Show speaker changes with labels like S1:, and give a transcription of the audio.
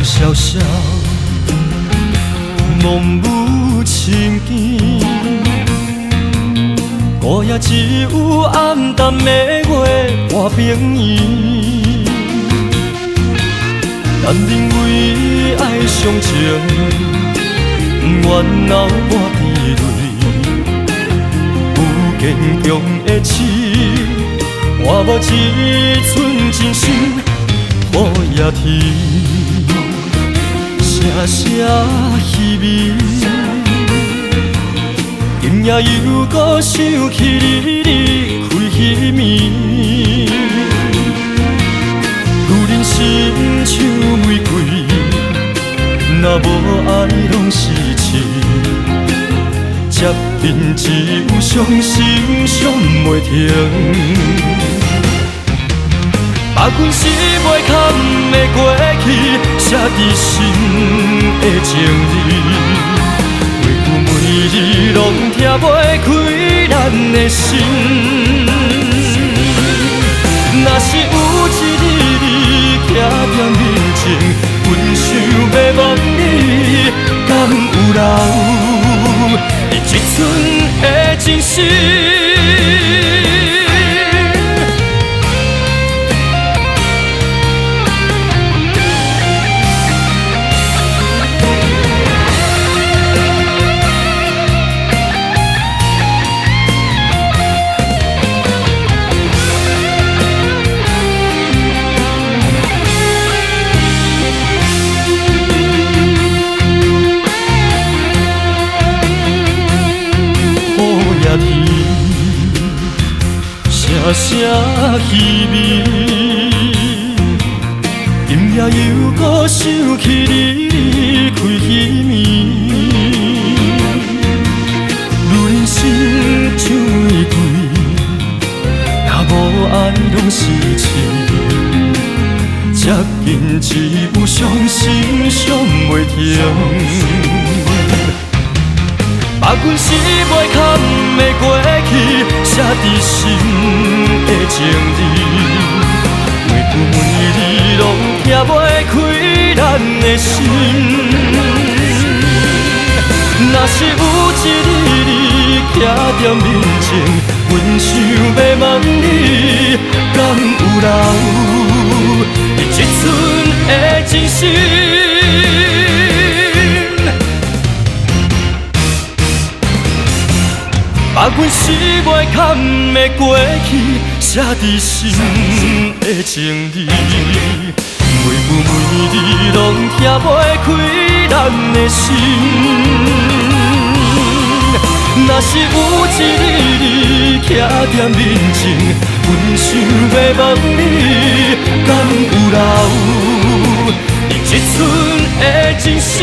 S1: 萧萧，梦舞情景，孤夜只有暗淡的月伴冰圆。咱认为爱上情，不愿流半滴泪，有坚强的刺，换无一寸真心。雨夜天，声声稀微，今夜又搁想起你离开彼暝。女人心像玫瑰，若无爱拢是刺，接近只有伤心伤袂停。把阮是袂堪的过去，写伫心的情字，每句每字拢听袂开咱的心。若是有一日你徛在面前，阮想要望你，敢有留你一寸的真心？声声稀微，今夜又搁想起你离开彼暝。女人心像玫瑰，若无爱拢是刺，接近只有伤心伤袂停。把阮是袂堪的过去，写伫心的情字，每句每字拢听袂开咱的心。若是有一日你徛在面前，阮想要问你，敢有留你一寸的真心？把阮是袂堪的过去，写伫心的情字，每句每字拢听袂开咱的心。若是有一日你徛在面前，阮想要问你，敢有留你一寸的真心？